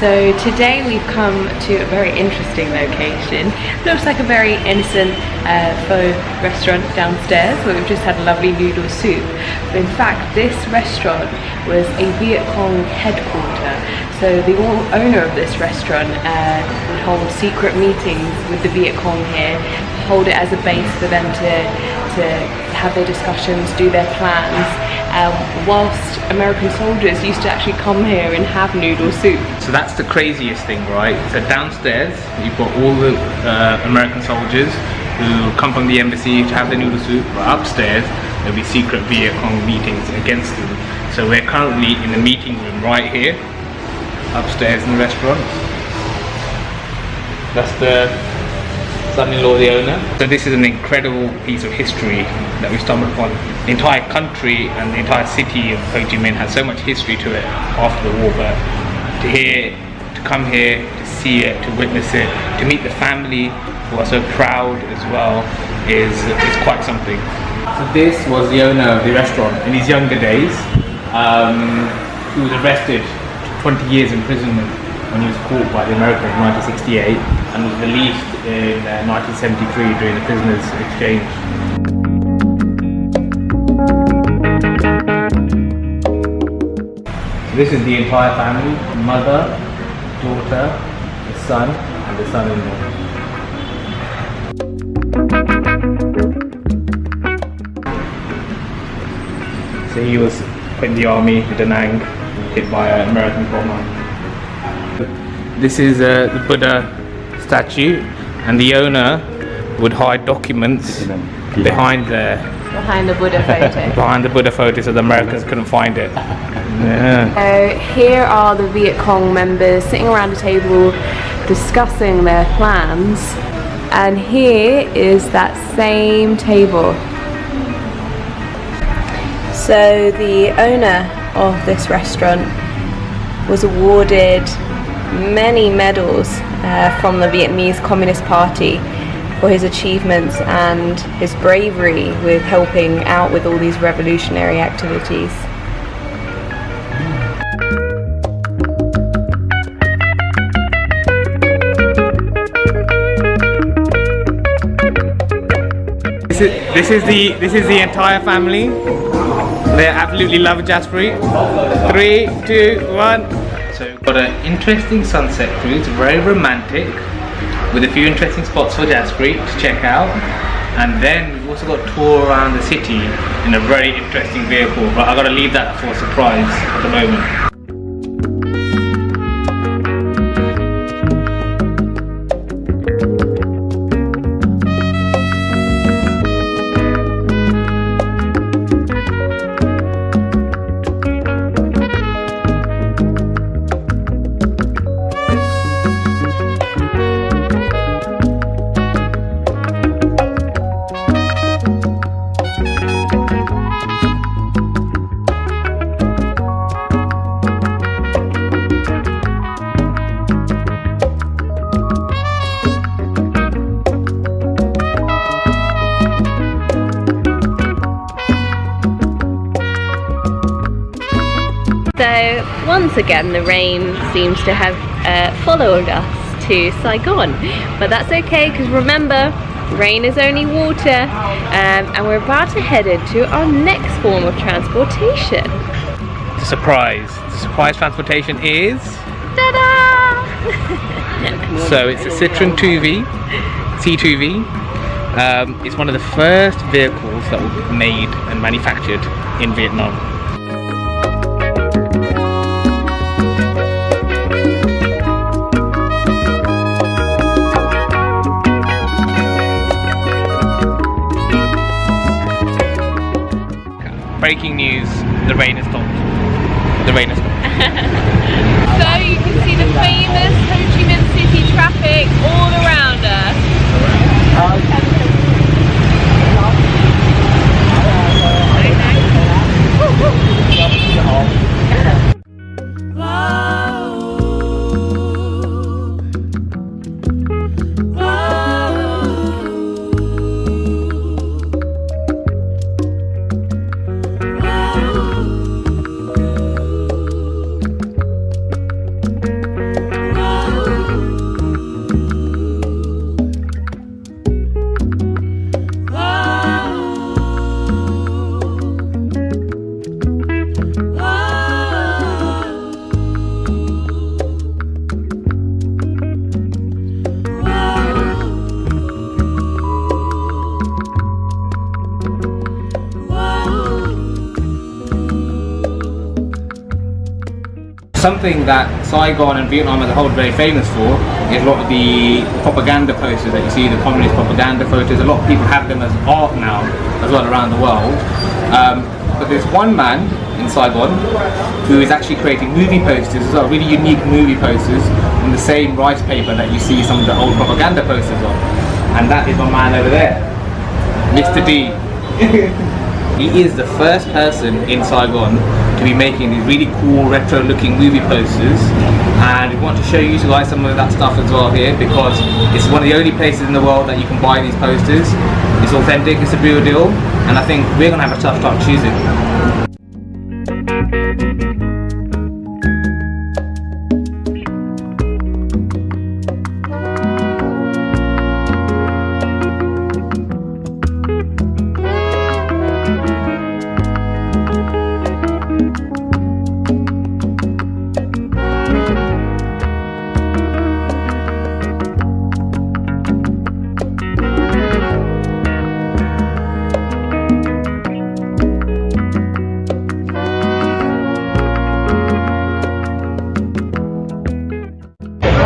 So today we've come to a very interesting location. Looks like a very innocent pho restaurant downstairs, where we've just had a lovely noodle soup. But in fact, this restaurant was a Viet Cong headquarter. So the owner of this restaurant would hold secret meetings with the Viet Cong here, hold it as a base for them to have their discussions, do their plans, whilst American soldiers used to actually come here and have noodle soup. So that's the craziest thing, right? So downstairs you've got all the American soldiers who come from the embassy to have their noodle soup, but upstairs there'll be secret Viet Cong meetings against them. So we're currently in the meeting room right here, upstairs in the restaurant. That's the son-in-law of the owner. So this is an incredible piece of history that we stumbled upon. The entire country and the entire city of Ho Chi Minh has so much history to it after the war, but to come here, to see it, to witness it, to meet the family who are so proud as well is quite something. So this was the owner of the restaurant in his younger days. He was arrested to 20 years imprisonment when he was caught by the Americans in 1968 and was released in 1973 during the prisoners' exchange. So this is the entire family: mother, daughter, the son, and the son-in-law. So he was put in the army in Da Nang, hit by an American bomber. This is the Buddha statue, and the owner would hide documents behind the Buddha photo. Behind the Buddha photo, so the Americans couldn't find it. Yeah. So here are the Viet Cong members sitting around a table discussing their plans, and here is that same table. So the owner of this restaurant was awarded many medals from the Vietnamese Communist Party for his achievements and his bravery with helping out with all these revolutionary activities. This is the entire family. They absolutely love jasperite. 3, 2, 1. So we've got an interesting sunset cruise, very romantic, with a few interesting spots for jasperite to check out. And then we've also got a tour around the city in a very interesting vehicle, but I've got to leave that for a surprise at the moment. So once again the rain seems to have followed us to Saigon, but that's okay, because remember, rain is only water, and we're about to head into our next form of transportation. The surprise transportation is... Ta-da! So it's a Citroen C2V. It's one of the first vehicles that were made and manufactured in Vietnam. Breaking news, the rain has stopped. The rain has stopped. So you can see the famous Ho Chi Minh City traffic all around us. something that Saigon and Vietnam as a whole are very famous for is a lot of the propaganda posters that you see, the communist propaganda photos. A lot of people have them as art now as well around the world. But there's one man in Saigon who is actually creating movie posters as well, really unique movie posters on the same rice paper that you see some of the old propaganda posters on. And that is my man over there, Mr. D. He is the first person in Saigon to be making these really cool retro looking movie posters, and we want to show you guys some of that stuff as well here, because it's one of the only places in the world that you can buy these posters. It's authentic, it's a real deal, and I think we're going to have a tough time choosing.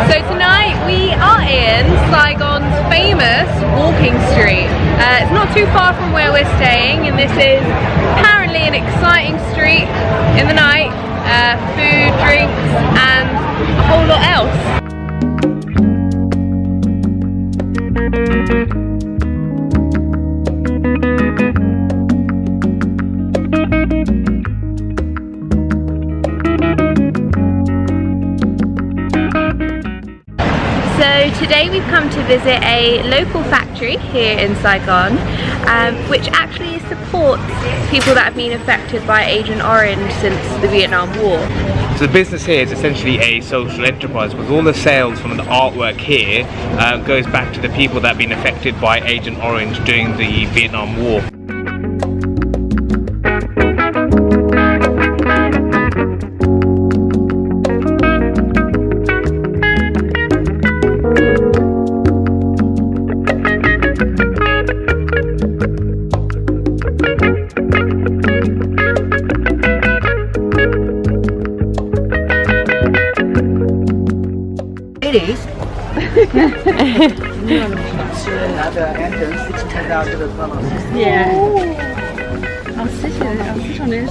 So tonight we are in Saigon's famous walking street. It's not too far from where we're staying, and this is apparently an exciting street in the night. Food, drinks and a whole lot else. So today we've come to visit a local factory here in Saigon, which actually supports people that have been affected by Agent Orange since the Vietnam War. So the business here is essentially a social enterprise, because all the sales from the artwork here goes back to the people that have been affected by Agent Orange during the Vietnam War.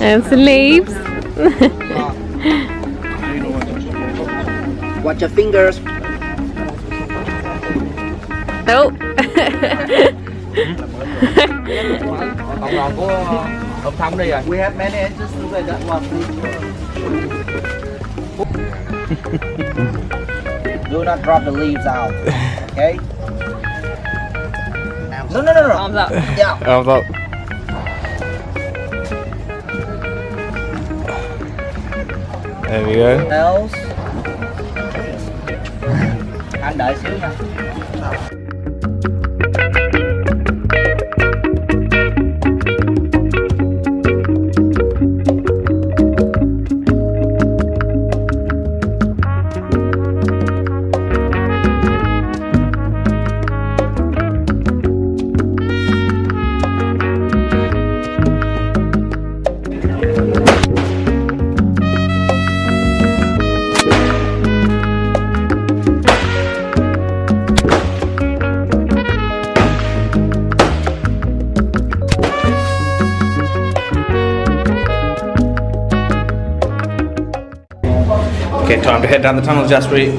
And some leaves. Watch your fingers. Nope. We have many answers to that one. Do not drop the leaves out. Okay? No. Arms up. Yeah. Arms up. There we go. Else. Anh đợi xíu nha. Okay, time to head down the tunnel, Jaspreet.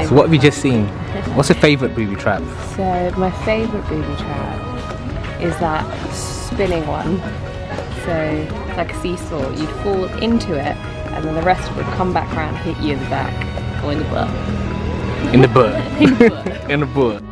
So what have you just seen? What's your favourite booby trap? So my favourite booby trap is that spinning one. So it's like a seesaw. You'd fall into it and then the rest would come back around, hit you in the back or in the butt. In the bird. In the bird.